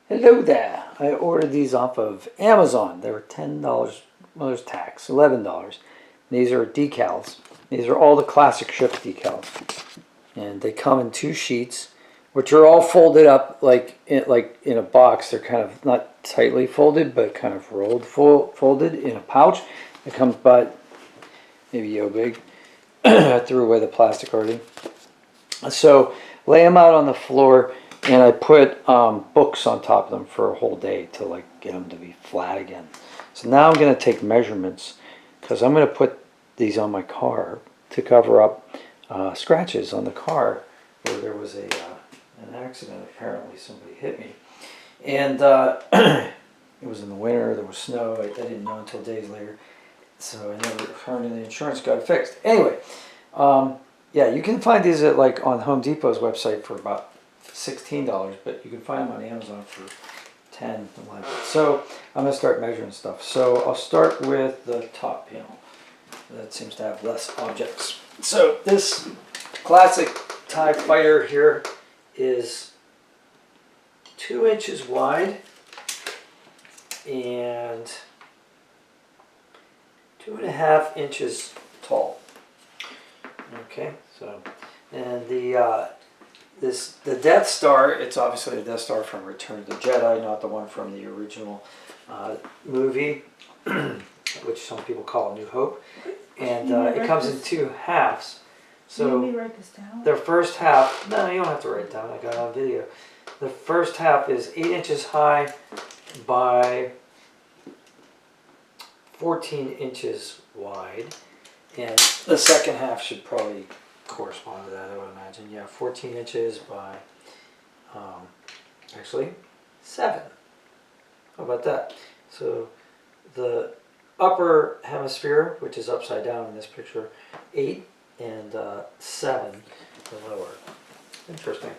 Hello there. I ordered these off of Amazon. They were $10. Well, there's tax, $11. These are decals. These are all the classic ship decals. And they come in 2 sheets, which are all folded up like in a box. They're kind of not tightly folded, but kind of folded in a pouch. It comes by maybe yo big. I threw away the plastic already. So lay them out on the floor, and I put books on top of them for a whole day to like get them to be flat again. So now I'm going to take measurements because I'm going to put these on my car to cover up scratches on the car where there was an accident. Apparently somebody hit me, and it was in the winter. There was snow. I didn't know until days later, so I never turned in the insurance, got it fixed. Anyway, yeah, you can find these at like on Home Depot's website for about $16, but you can find them on Amazon for 10, 11. So I'm going to start measuring stuff. So I'll start with the top panel. That seems to have less objects. So this classic TIE fighter here is 2 inches wide and 2.5 inches tall. Okay, so and the Death Star, it's obviously the Death Star from Return of the Jedi, not the one from the original movie, which some people call New Hope. And it comes in 2 halves. So Can you write this down? the first half, no, you don't have to write it down, I got it on video. The first half is 8 inches high by 14 inches wide. And the second half should probably correspond to that, I would imagine. Yeah, 14 inches by, actually, 7. How about that? So the upper hemisphere, which is upside down in this picture, 8, and 7 the lower. Interesting.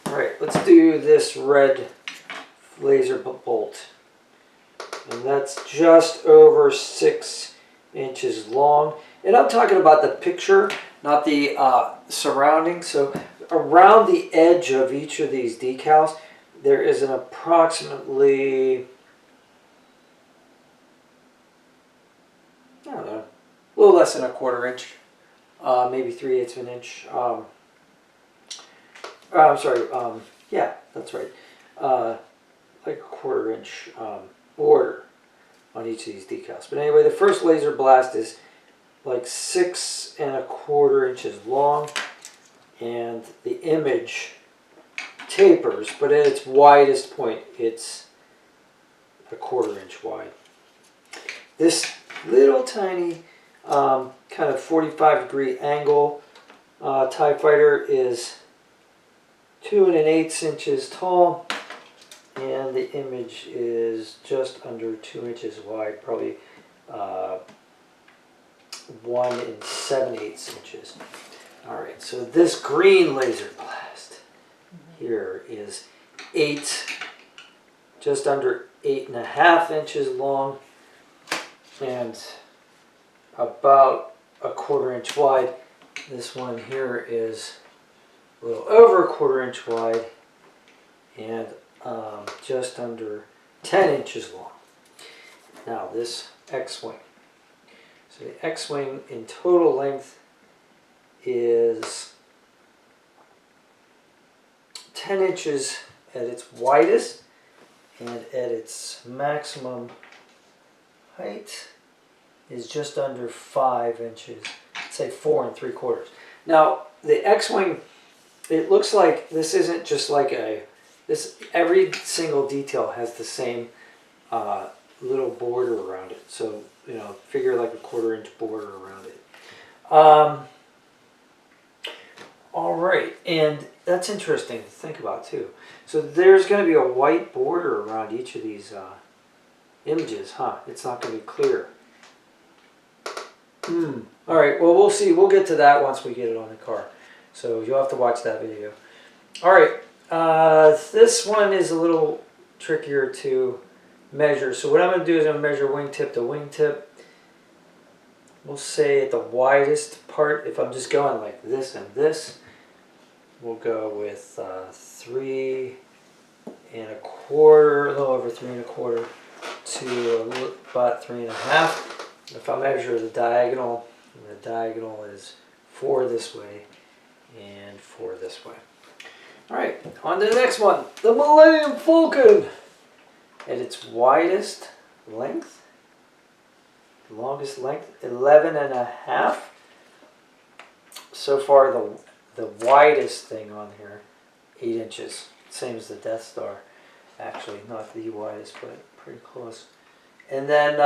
All right, let's do this red laser bolt. And that's just over 6 inches long. And I'm talking about the picture, not the surrounding. So around the edge of each of these decals, there is an approximately, I don't know, a little less than a 1/4 inch, maybe 3/8 of an inch. I'm sorry, yeah, that's right. Like a 1/4 inch border on each of these decals. But anyway, the first laser blast is like 6 1/4 inches long, and the image tapers, but at its widest point, it's a 1/4 inch wide. This little tiny kind of 45-degree angle TIE fighter is 2 1/8 inches tall, and the image is just under 2 inches wide, probably 1 7/8 inches. All right, so this green laser blast here is just under 8.5 inches long, and about a 1/4 inch wide. This one here is a little over a 1/4 inch wide and just under 10 inches long. Now this X-Wing. So the X-Wing in total length is 10 inches at its widest, and at its maximum height is just under 5 inches, say 4 3/4. Now the X-Wing, it looks like this isn't just like every single detail has the same little border around it. So, you know, figure like a 1/4 inch border around it. All right, and that's interesting to think about too. So there's going to be a white border around each of these images, huh? It's not going to be clear. All right, well, we'll see. We'll get to that once we get it on the car. So you'll have to watch that video. All right, this one is a little trickier to measure. So what I'm going to do is I'm going to measure wingtip to wingtip. We'll say at the widest part, if I'm just going like this and this, we'll go with 3 1/4 3.25, a little over 3.25 to about 3.5. If I measure the diagonal is 4 this way and 4 this way. All right, on to the next one, the Millennium Falcon. At its widest length, longest length, 11.5. So far, the widest thing on here, 8 inches, same as the Death Star. Actually, not the widest, but pretty close. And then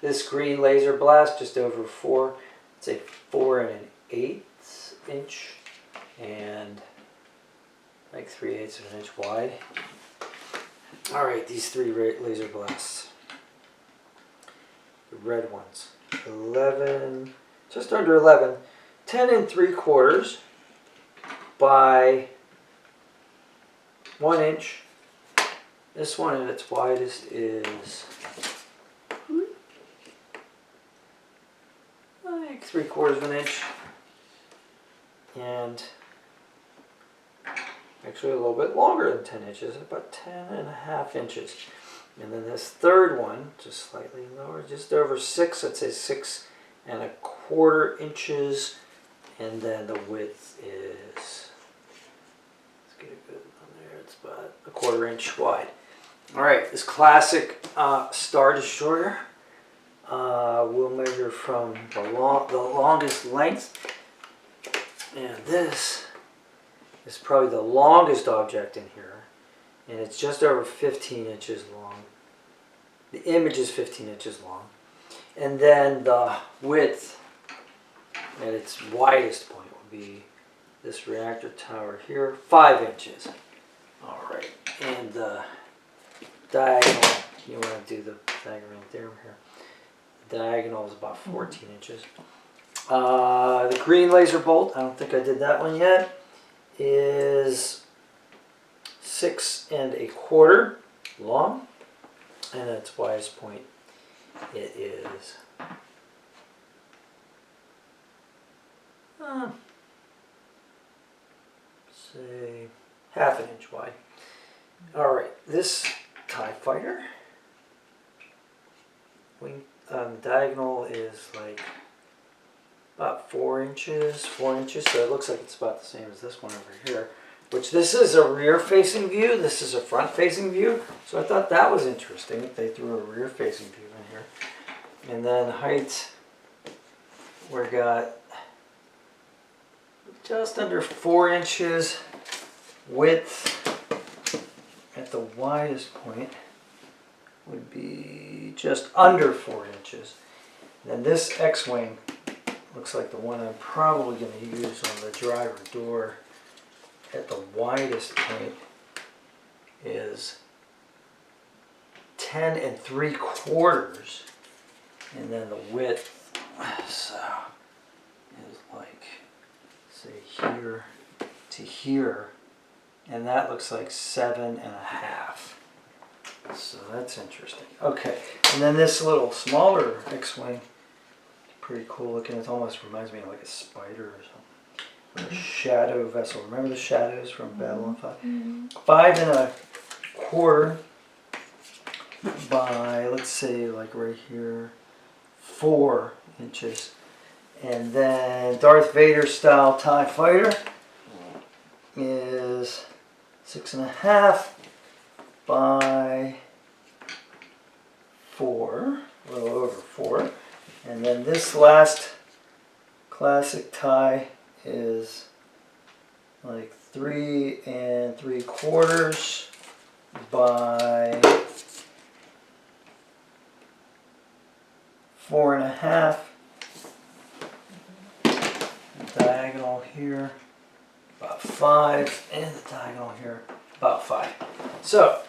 this green laser blast, just over 4. It's a 4 1/8 inch and like 3/8 of an inch wide. All right, these 3 laser blasts. The red ones, 11, just under 11, 10 3/4 by 1 inch. This one at its widest is like 3/4 of an inch, and actually a little bit longer than 10 inches, about 10.5 inches. And then this third one, just slightly lower, just over 6, I'd say 6.25 inches. And then the width is, let's get a good one there, it's about 1/4 inch wide. All right, this classic Star Destroyer will measure from the longest length. And this is probably the longest object in here, and it's just over 15 inches long. The image is 15 inches long, and then the width at its widest point would be this reactor tower here, 5 inches. All right, and the diagonal, you want to do the diagonal theorem here. The diagonal is about 14 inches. The green laser bolt, I don't think I did that one yet, is 6.25 long, and at its widest point it is say 1/2 inch wide. All right, this TIE fighter wing diagonal is like about 4 inches, so it looks like it's about the same as this one over here, which this is a rear-facing view, this is a front-facing view, so I thought that was interesting if they threw a rear-facing view in here. And then height, we got just under 4 inches, width at the widest point would be just under 4 inches. And then this X-Wing looks like the one I'm probably going to use on the driver door. At the widest point is 10 3/4, and then the width is like, say, here to here, and that looks like 7.5. So that's interesting. Okay, and then this little smaller X-Wing, pretty cool looking. It almost reminds me of like a spider or something. With a shadow vessel. Remember the shadows from Babylon 5? 5.25 by, let's say, like right here, 4 inches. And then Darth Vader style TIE fighter is 6.5 by 4, a little over 4. And then this last classic TIE is like 3 3/4 by 4.5. Diagonal here about 5, and the diagonal here about 5. So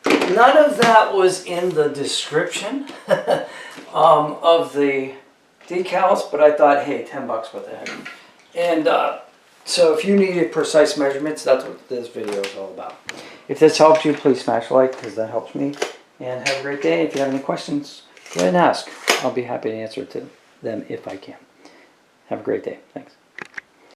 none of that was in the description of the decals, but I thought, hey, $10, what the heck. And so if you needed precise measurements, that's what this video is all about. If this helped you, please smash like, because that helps me. And have a great day. If you have any questions, go ahead and ask. I'll be happy to answer to them if I can. Have a great day. Thanks.